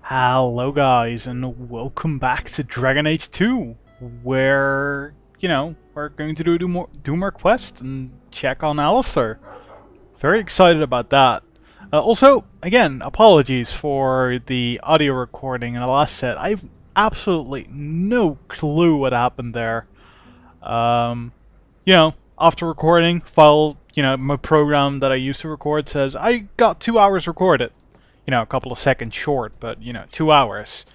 Hello guys, and welcome back to Dragon Age 2, where, we're going to do more quests and check on Alistair. Very excited about that. Also, again, apologies for the audio recording in the last set. I've absolutely no clue what happened there. Um, After recording, my program that I used to record says I got 2 hours recorded. A couple of seconds short, but 2 hours.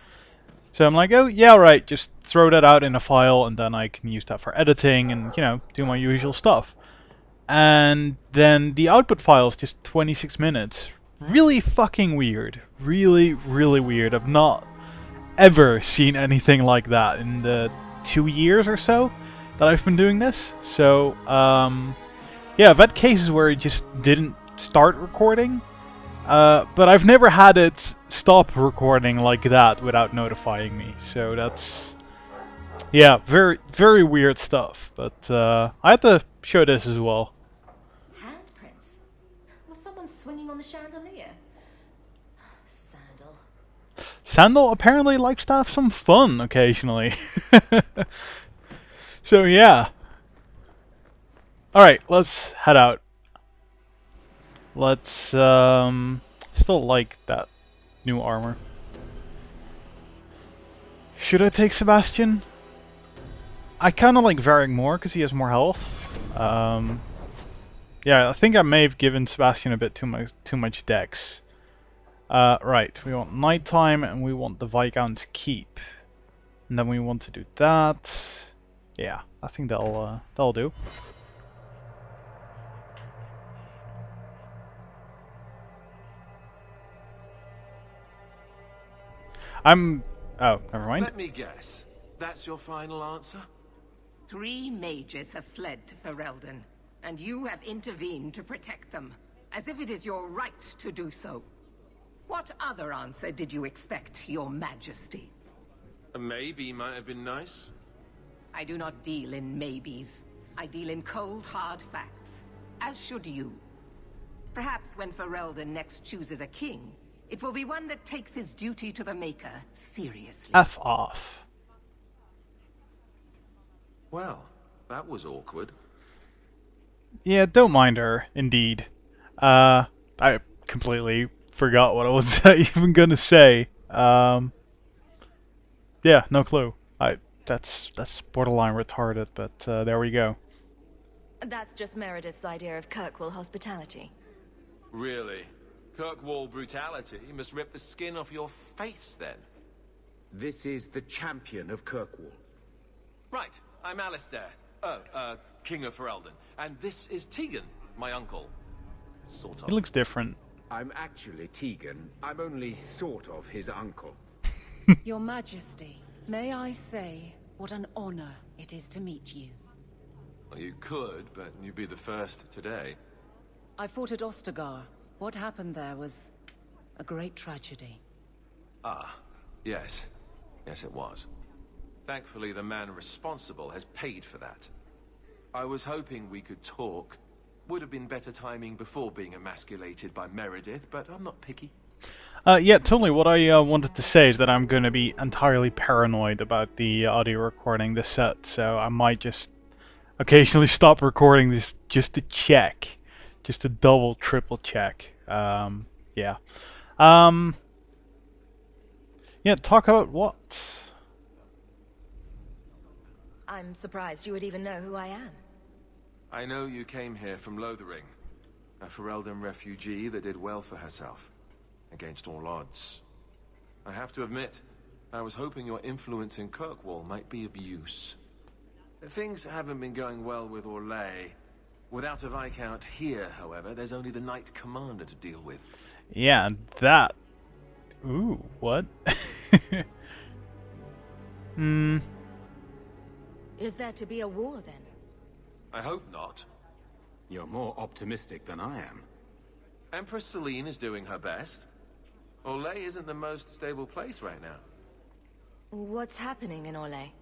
So I'm like, oh yeah, right, just throw that out in a file and then I can use that for editing and, do my usual stuff. And then the output file is just 26 minutes. Really fucking weird. Really, really weird. I've not ever seen anything like that in the 2 years or so that I've been doing this. So, yeah, I've had cases where it just didn't start recording. But I've never had it stop recording like that without notifying me. So that's, yeah, very, very weird stuff. But I had to show this as well. Handprints? Was someone swinging on the chandelier? Sandal. Sandal apparently likes to have some fun occasionally. So yeah. Alright, let's head out. Let's, still like that new armor. Should I take Sebastian? I kind of like Varric more because he has more health. Yeah, I think I may have given Sebastian a bit too much dex. Right, we want nighttime and we want the Viscount's Keep. And then we want to do that. Yeah, I think that'll do. Oh, never mind. Let me guess. That's your final answer? 3 mages have fled to Ferelden, and you have intervened to protect them, as if it is your right to do so. What other answer did you expect, your majesty? A maybe might have been nice. I do not deal in maybes. I deal in cold, hard facts. As should you. Perhaps when Ferelden next chooses a king, it will be one that takes his duty to the Maker seriously. F off. Well, that was awkward. Yeah, don't mind her, indeed. I completely forgot what I was even gonna say. Yeah, no clue. That's borderline retarded, but there we go. That's just Meredith's idea of Kirkwall hospitality. Really? Kirkwall brutality must rip the skin off your face, then. This is the champion of Kirkwall. Right, I'm Alistair. King of Ferelden. And this is Tegan, my uncle. Sort of. He looks different. I'm actually Tegan. I'm only sort of his uncle. Your Majesty, may I say what an honor it is to meet you. Well, you could, but you'd be the first today. I fought at Ostagar. What happened there was a great tragedy. Ah, yes. Yes, it was. Thankfully, the man responsible has paid for that. I was hoping we could talk. Would have been better timing before being emasculated by Meredith, but I'm not picky. Yeah, totally. What I wanted to say is that I'm going to be entirely paranoid about the audio recording this set, so I might just occasionally stop recording this just to check. Just to double, triple check. Yeah. Yeah, talk about what? I'm surprised you would even know who I am. I know you came here from Lothering, a Ferelden refugee that did well for herself, against all odds. I have to admit, I was hoping your influence in Kirkwall might be of use. Things haven't been going well with Orlais. Without a Viscount here, however, there's only the Knight Commander to deal with. Yeah, that... Ooh, what? Is there to be a war, then? I hope not. You're more optimistic than I am. Empress Celine is doing her best. Orlais isn't the most stable place right now. What's happening in Orlais?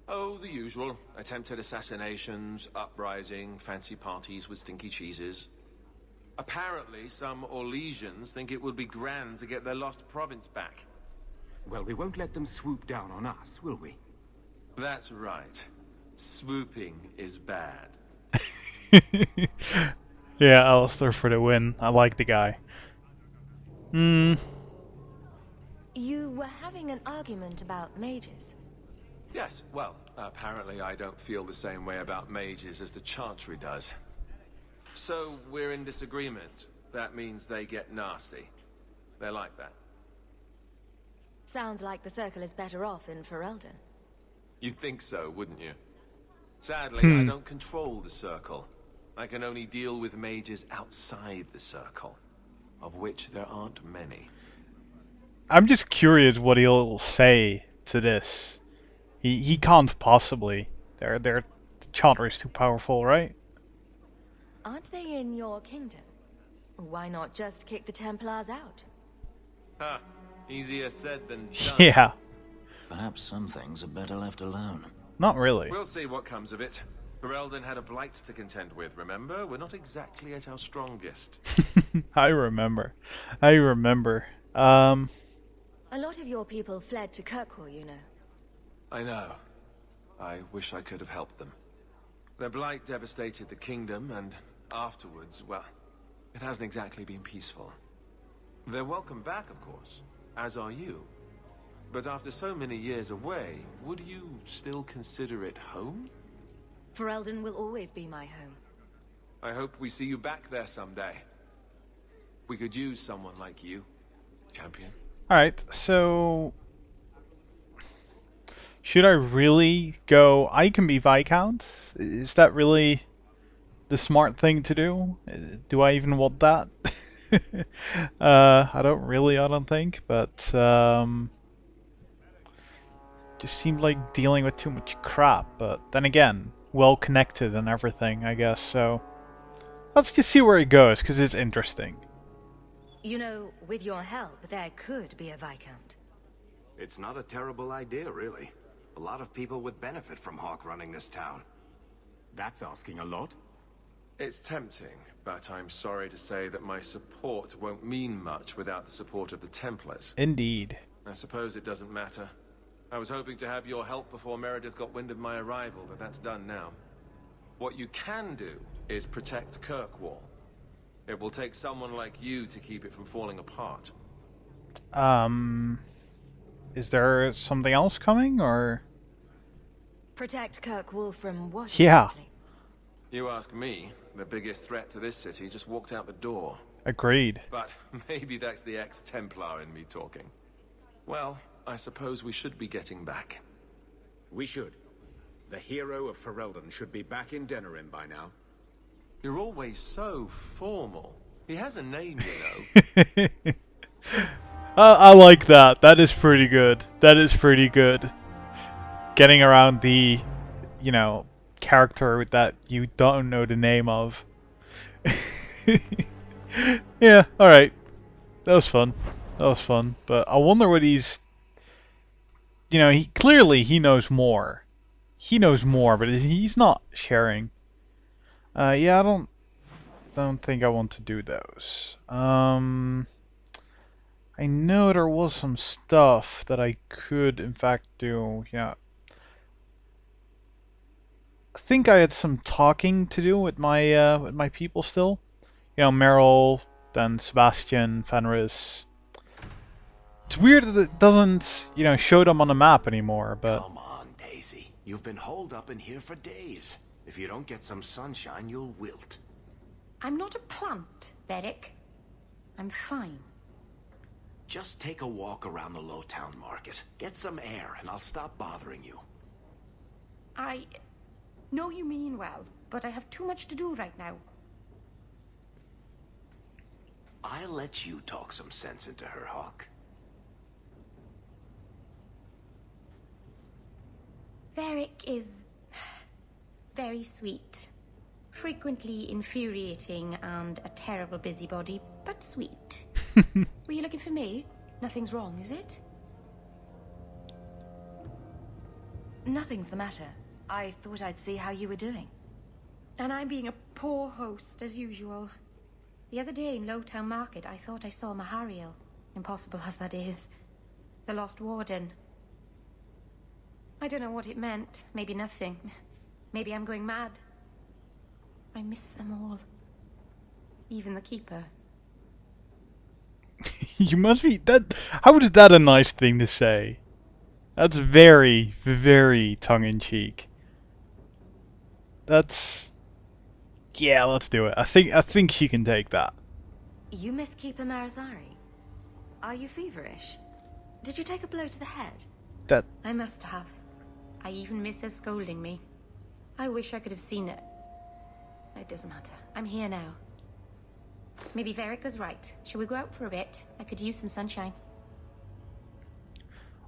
Oh, the usual. Attempted assassinations, uprising, fancy parties with stinky cheeses. Apparently, some Orlesians think it would be grand to get their lost province back. Well, we won't let them swoop down on us, will we? That's right. Swooping is bad. Yeah, Alistair for the win. I like the guy. You were having an argument about mages. Yes, well, apparently I don't feel the same way about mages as the Chantry does. So, we're in disagreement. That means they get nasty. They're like that. Sounds like the Circle is better off in Ferelden. You'd think so, wouldn't you? Sadly, I don't control the Circle. I can only deal with mages outside the Circle, of which there aren't many. I'm just curious what he'll say to this. He can't possibly. The Chantry is too powerful, right? Aren't they in your kingdom? Why not just kick the Templars out? Ha! Easier said than done. Yeah. Perhaps some things are better left alone. Not really. We'll see what comes of it. Ferelden had a blight to contend with, remember? We're not exactly at our strongest. I remember. A lot of your people fled to Kirkwall, you know. I know. I wish I could have helped them. Their blight devastated the kingdom, and afterwards, well, it hasn't exactly been peaceful. They're welcome back, of course, as are you. But after so many years away, would you still consider it home? Ferelden will always be my home. I hope we see you back there someday. We could use someone like you, champion. Alright, so... should I really go... I can be Viscount? Is that really the smart thing to do? Do I even want that? I don't think, but... just seemed like dealing with too much crap, but then again, well connected and everything, I guess, so... let's just see where it goes, because it's interesting. You know, with your help, there could be a Viscount. It's not a terrible idea, really. A lot of people would benefit from Hawke running this town. That's asking a lot. It's tempting, but I'm sorry to say that my support won't mean much without the support of the Templars. Indeed. I suppose it doesn't matter. I was hoping to have your help before Meredith got wind of my arrival, but that's done now. What you can do is protect Kirkwall. It will take someone like you to keep it from falling apart. Is there something else coming, or...? Protect Kirkwall from what? Yeah. Exactly? You ask me, the biggest threat to this city just walked out the door. Agreed. But maybe that's the ex-Templar in me talking. Well, I suppose we should be getting back. We should. The hero of Ferelden should be back in Denerim by now. You're always so formal. He has a name, you know. I like that. That is pretty good. That is pretty good. Getting around the, you know, character that you don't know the name of. Yeah, alright. That was fun. But I wonder what he's... you know, he knows more. He knows more, but he's not sharing. Yeah, I don't think I want to do those. I know there was some stuff that I could, in fact, do. Yeah, I think I had some talking to do with my people still. You know, Meryl, then Sebastian, Fenris. It's weird that it doesn't, you know, show them on the map anymore. But Come on, Daisy. You've been holed up in here for days. If you don't get some sunshine, you'll wilt. I'm not a plant, Beric. I'm fine. Just take a walk around the Lowtown Market. Get some air, and I'll stop bothering you. I know you mean well, but I have too much to do right now. I'll let you talk some sense into her, Hawke. Beric is very sweet. Frequently infuriating and a terrible busybody, but sweet. Were you looking for me? Nothing's wrong, is it? Nothing's the matter. I thought I'd see how you were doing. And I'm being a poor host, as usual. The other day in Lowtown Market, I thought I saw Mahariel. Impossible as that is. The Lost Warden. I don't know what it meant. Maybe nothing. Maybe I'm going mad. I miss them all. Even the Keeper. You must be that. How is that a nice thing to say? That's very, very tongue-in-cheek. That's. Yeah, let's do it. I think she can take that. You miss Keeper Marithari? Are you feverish? Did you take a blow to the head? That. I must have. I even miss her scolding me. I wish I could have seen it. It doesn't matter. I'm here now. Maybe Varric was right. Shall we go out for a bit? I could use some sunshine.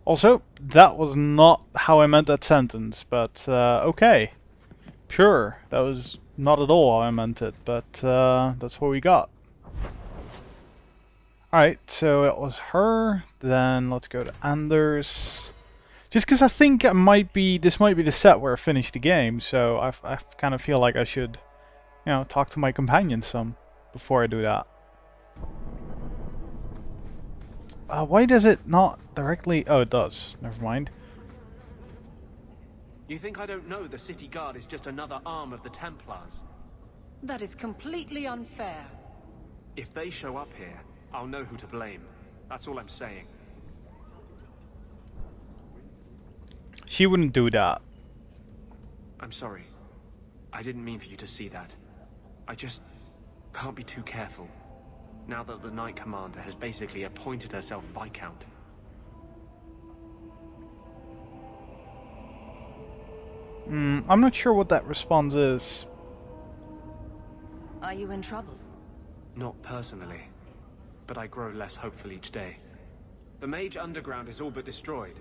Also, that was not how I meant that sentence, but okay. Sure, that was not at all how I meant it, but that's what we got. Alright, so it was her, then let's go to Anders. Just because I think this might be the set where I finish the game, so I kind of feel like I should, you know, talk to my companions some before I do that. Why does it not directly... Oh, it does. Never mind. You think I don't know the city guard is just another arm of the Templars? That is completely unfair. If they show up here, I'll know who to blame. That's all I'm saying. She wouldn't do that. I'm sorry. I didn't mean for you to see that. I just can't be too careful. Now that the Knight Commander has basically appointed herself Viscount. I'm not sure what that response is. Are you in trouble? Not personally, but I grow less hopeful each day. The Mage Underground is all but destroyed,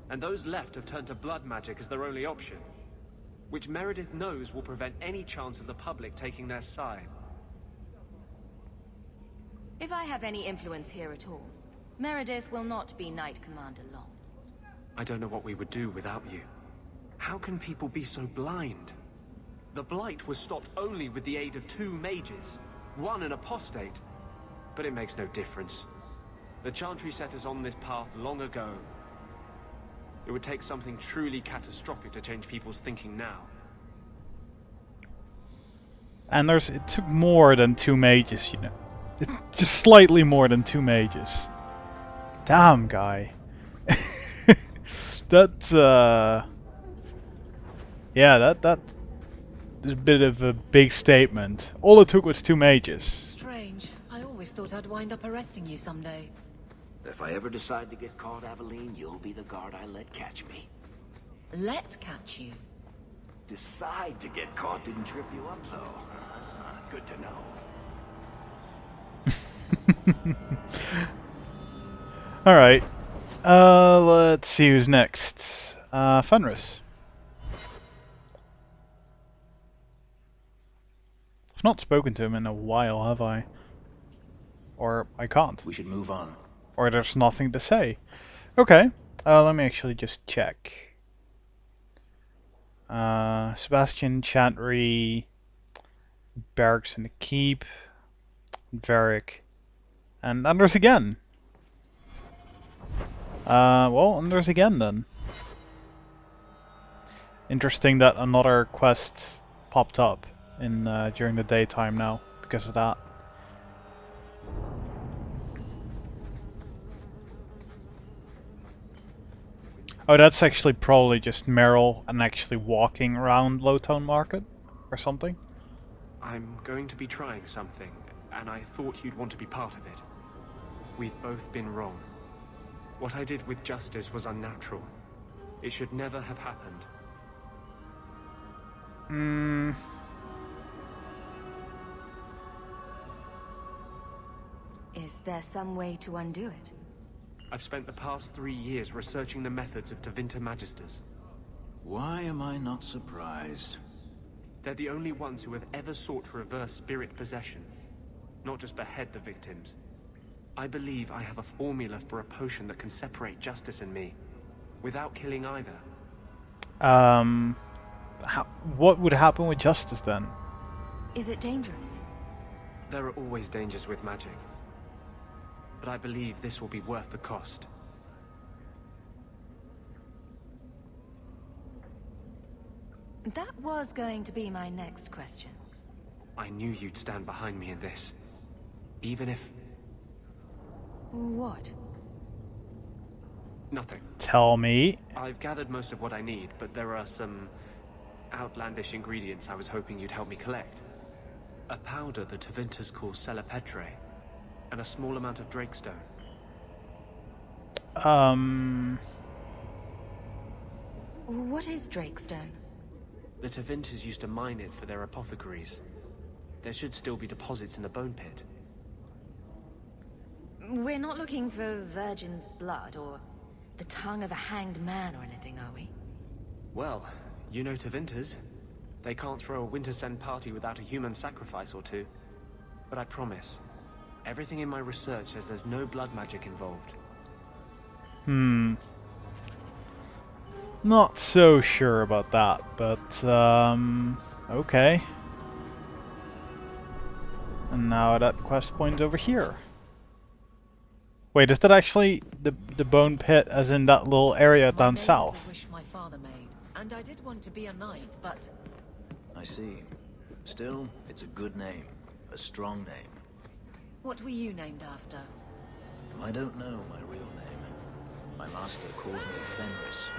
and those left have turned to blood magic as their only option, which Meredith knows will prevent any chance of the public taking their side. If I have any influence here at all, Meredith will not be Knight Commander long. I don't know what we would do without you. How can people be so blind? The Blight was stopped only with the aid of 2 mages, one an apostate. But it makes no difference. The Chantry set us on this path long ago. It would take something truly catastrophic to change people's thinking now. And it took more than 2 mages, you know. Just slightly more than 2 mages. Damn, guy. That, yeah, that is a bit of a big statement. All it took was 2 mages. Strange. I always thought I'd wind up arresting you someday. If I ever decide to get caught, Aveline, you'll be the guard I let catch me. Let catch you? Decide to get caught didn't trip you up, though. Good to know. Alright. Let's see who's next. Fenris. I've not spoken to him in a while, have I? Or I can't. We should move on. Or there's nothing to say. Okay. Let me actually just check. Sebastian, Chantry, Barracks in the Keep, Varric, and Anders again. Well, Anders again then. Interesting that another quest popped up in during the daytime now because of that. Oh, that's actually probably just Meryl and actually walking around Lowtown Market or something. I'm going to be trying something, and I thought you'd want to be part of it. We've both been wrong. What I did with Justice was unnatural. It should never have happened. Is there some way to undo it? I've spent the past 3 years researching the methods of Tevinter Magisters. Why am I not surprised? They're the only ones who have ever sought to reverse spirit possession, not just behead the victims. I believe I have a formula for a potion that can separate Justice and me, without killing either. What would happen with Justice then? Is it dangerous? There are always dangers with magic. But I believe this will be worth the cost. That was going to be my next question. I knew you'd stand behind me in this. Even if... What? Nothing. Tell me. I've gathered most of what I need, but there are some outlandish ingredients I was hoping you'd help me collect. A powder the Tevinter call Celepetre, and a small amount of Drakestone. What is Drakestone? The Tevinters used to mine it for their apothecaries. There should still be deposits in the bone pit. We're not looking for virgin's blood or the tongue of a hanged man or anything, are we? Well, you know Tevinters. They can't throw a Wintersend party without a human sacrifice or two. But I promise, everything in my research says there's no blood magic involved. Not so sure about that, but okay. And now that quest point's over here. Wait, is that actually the bone pit, as in that little area down south? A wish my father made, and I did want to be a knight, but I see. Still, it's a good name. A strong name. what were you named after? I don't know my real name. My master called me Fenris.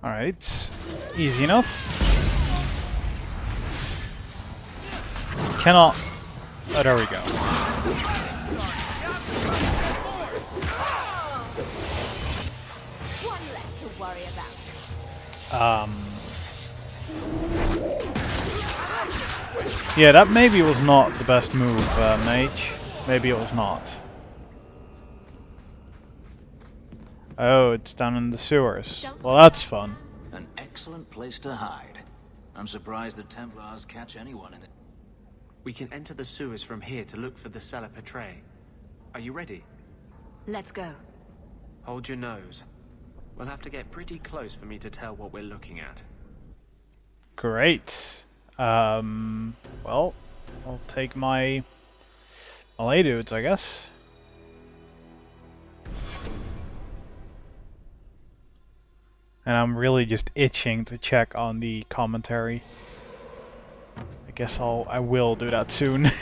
Alright, easy enough. Cannot... Oh, there we go. One less to worry about. Yeah, that maybe was not the best move, mage. Maybe it was not. Oh, it's down in the sewers. Well, that's fun. An excellent place to hide. I'm surprised the Templars catch anyone in it. We can enter the sewers from here to look for the Celepetre. Are you ready? Let's go. Hold your nose. We'll have to get pretty close for me to tell what we're looking at. Great. Well, I'll take my melee dudes, I guess. And I'm really just itching to check on the commentary. I guess I will do that soon.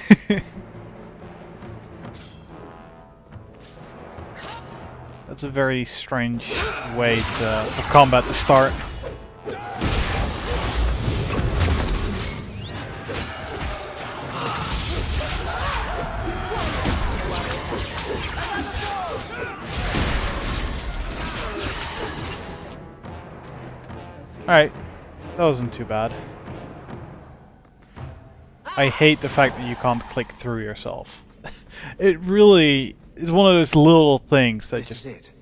That's a very strange way for combat to start. Alright, that wasn't too bad. I hate the fact that you can't click through yourself. It really is one of those little things that This just... is it.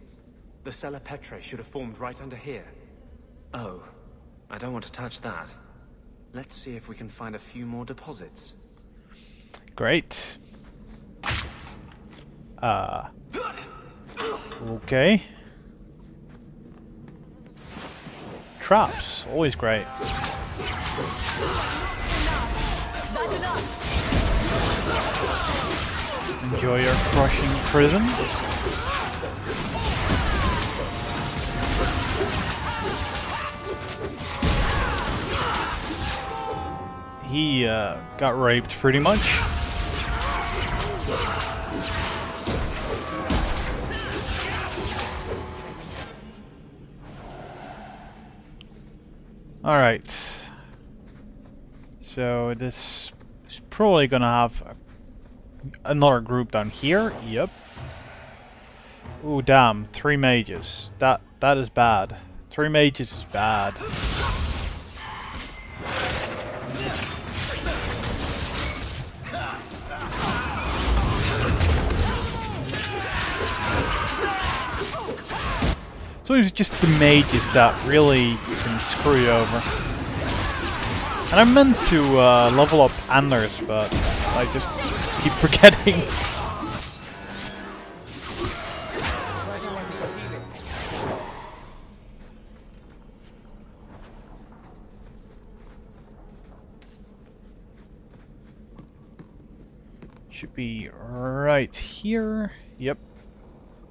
The Celepetre should have formed right under here. Oh, I don't want to touch that. Let's see if we can find a few more deposits. Great. Okay. Traps, always great. Enjoy your crushing prison. He got raped pretty much. Alright. So this is probably gonna have another group down here. Yep. Ooh, damn. 3 mages. That is bad. 3 mages is bad. So it's just the mages that really can screw you over. And I meant to level up Anders, but I just keep forgetting. Should be right here. Yep.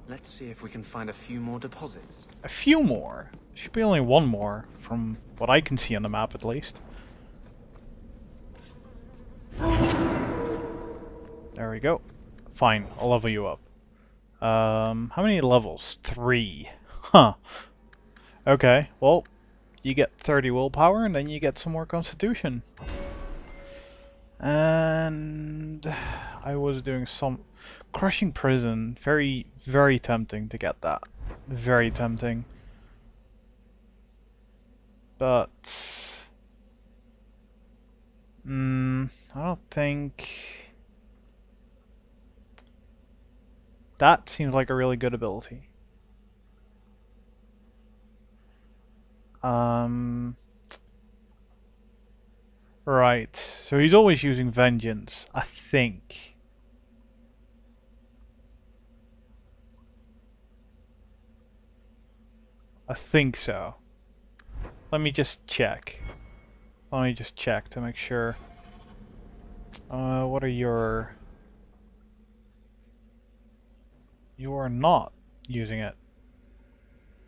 Let's see if we can find a few more deposits. A few more. Should be only one more, from what I can see on the map at least. There we go. Fine, I'll level you up. How many levels? 3. Huh. Okay, well, you get 30 willpower and then you get some more constitution. And I was doing some crushing prison. Very, very tempting to get that. Very tempting. But I don't think that seems like a really good ability. Right, so he's always using vengeance, I think. I think so. Let me just check. Let me just check to make sure. What are your... You are not using it.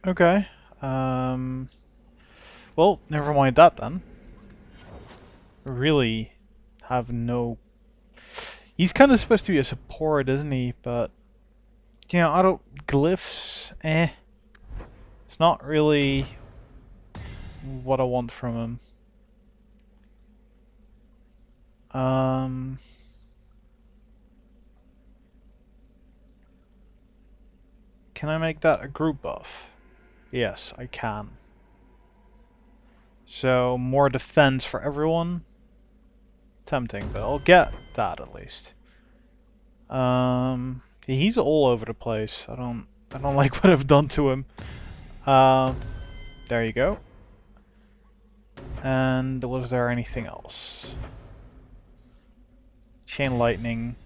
Okay. Well, never mind that then. Really have no... He's kind of supposed to be a support, isn't he? But, you know, auto glyphs, it's not really what I want from him. Can I make that a group buff? Yes, I can. So, more defense for everyone. Tempting, but I'll get that at least. He's all over the place. I don't like what I've done to him. There you go. And was there anything else? Chain lightning.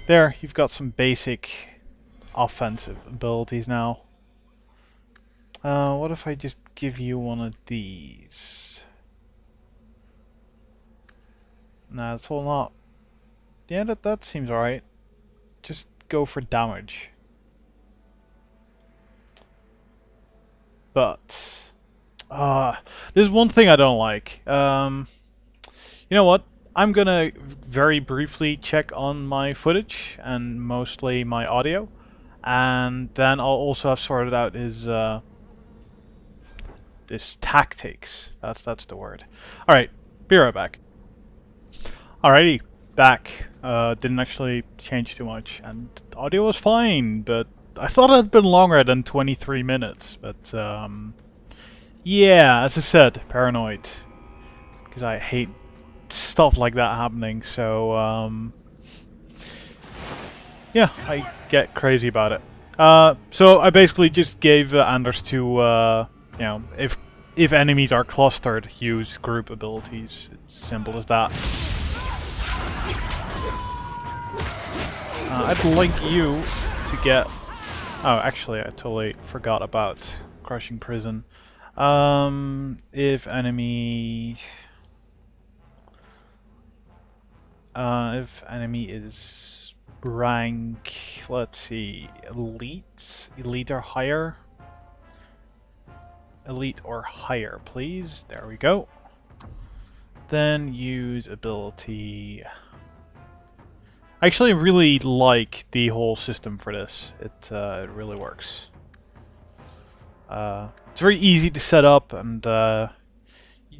There, you've got some basic offensive abilities now. What if I just give you one of these? Nah, that's all not... Yeah, that seems alright. Just go for damage. But... there's one thing I don't like. You know what? I'm gonna very briefly check on my footage, and mostly my audio. And then I'll also have sorted out his tactics. That's the word. Alright, be right back. Alrighty, back. Didn't actually change too much, and the audio was fine, but I thought it had been longer than 23 minutes. But yeah, as I said, paranoid, because I hate stuff like that happening. So yeah, I get crazy about it. So I basically just gave Anders to you know, if enemies are clustered, use group abilities. It's simple as that. I'd like you to get... Oh, actually, I totally forgot about Crushing Prison. If enemy is rank, let's see, elite or higher. Elite or higher, please. There we go. Then use ability. I actually really like the whole system for this. It really works. It's very easy to set up, and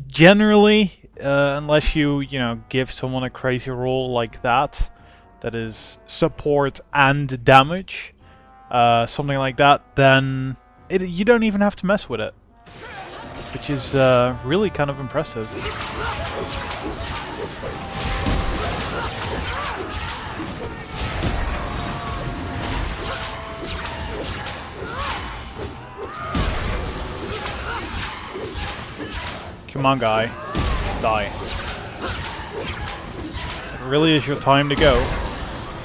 generally, unless you know, give someone a crazy role like that is support and damage, something like that, then you don't even have to mess with it, which is really kind of impressive. Come on, guy. Die. It really is your time to go.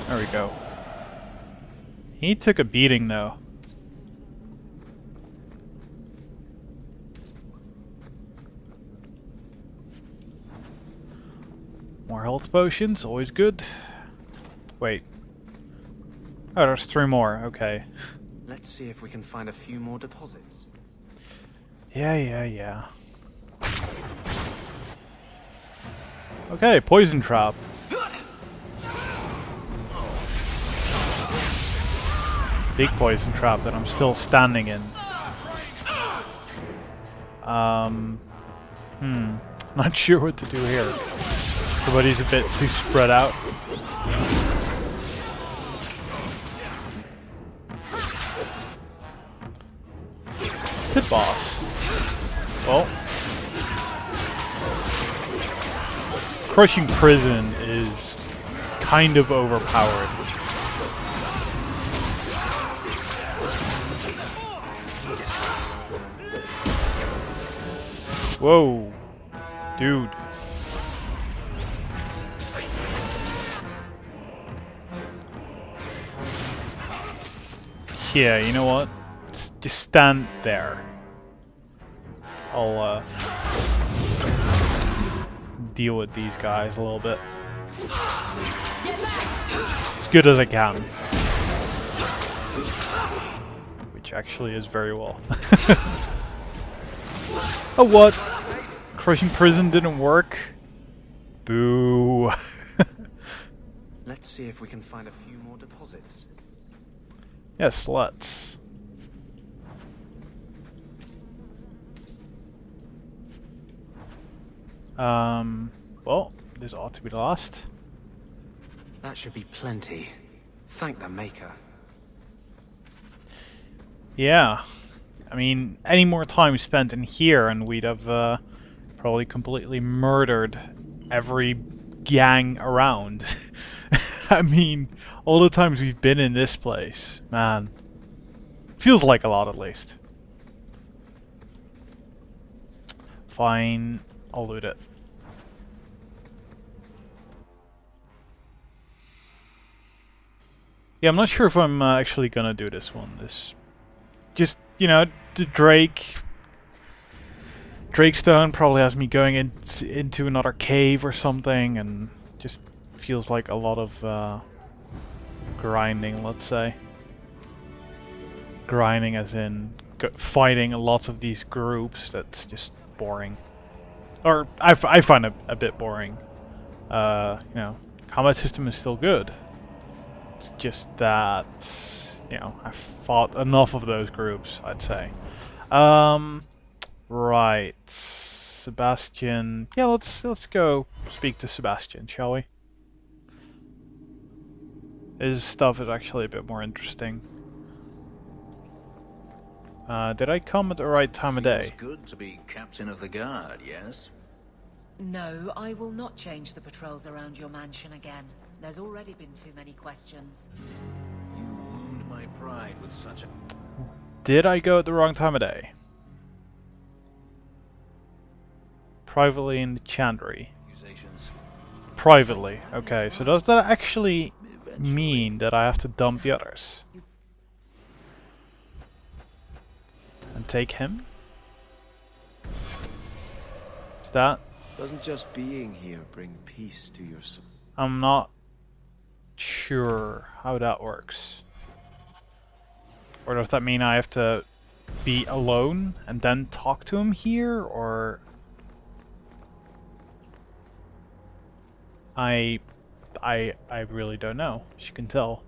There we go. He took a beating, though. More health potions, always good. Wait. Oh, there's 3 more. Okay. Let's see if we can find a few more deposits. Yeah. Okay, poison trap. Big poison trap that I'm still standing in. Not sure what to do here. Everybody's a bit too spread out. Pit boss. Well, Crushing Prison is kind of overpowered. Whoa, dude. Yeah, you know what? Just stand there. I'll deal with these guys a little bit. As good as I can. Which actually is very well. Oh, what? Crushing Prison didn't work? Boo. Let's see if we can find a few more deposits. Yes, let's. Well, this ought to be the last. That should be plenty. Thank the Maker. Yeah. I mean, any more time spent in here and we'd have probably completely murdered every gang around. I mean, all the times we've been in this place, man. Feels like a lot at least. Fine, I'll loot it. Yeah, I'm not sure if I'm actually gonna do this one. Just, you know, the Drakestone probably has me going into another cave or something, and just feels like a lot of grinding, let's say. Grinding as in fighting lots of these groups, that's just boring. Or, I find it a bit boring. You know, combat system is still good. It's just that, you know, I've fought enough of those groups, I'd say. Right. Sebastian. Yeah, let's go speak to Sebastian, shall we? His stuff is actually a bit more interesting. Did I come at the right time of day? Feels good to be captain of the guard, yes? No, I will not change the patrols around your mansion again. There's already been too many questions. You wound my pride with such a... Did I go at the wrong time of day? Privately in the Chandri. Privately. Okay, so does that actually mean that I have to dump the others? And take him? Is that? Doesn't just being here bring peace to your soul? I'm not sure how that works. Or does that mean I have to be alone and then talk to him here, or... I really don't know, as you can tell.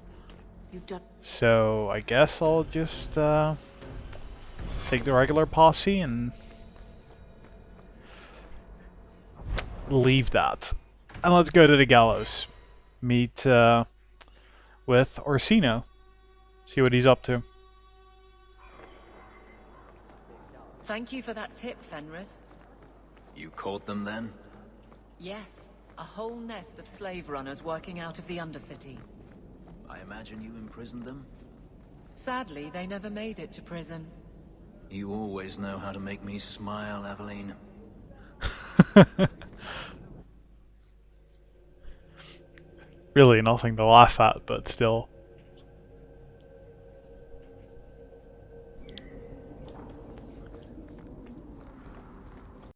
So I guess I'll just take the regular posse and leave that. And let's go to the gallows. Meet with Orsino. See what he's up to. Thank you for that tip, Fenris. You caught them then? Yes, a whole nest of slave runners working out of the Undercity. I imagine you imprisoned them? Sadly, they never made it to prison. You always know how to make me smile, Aveline. Really nothing to laugh at, but still.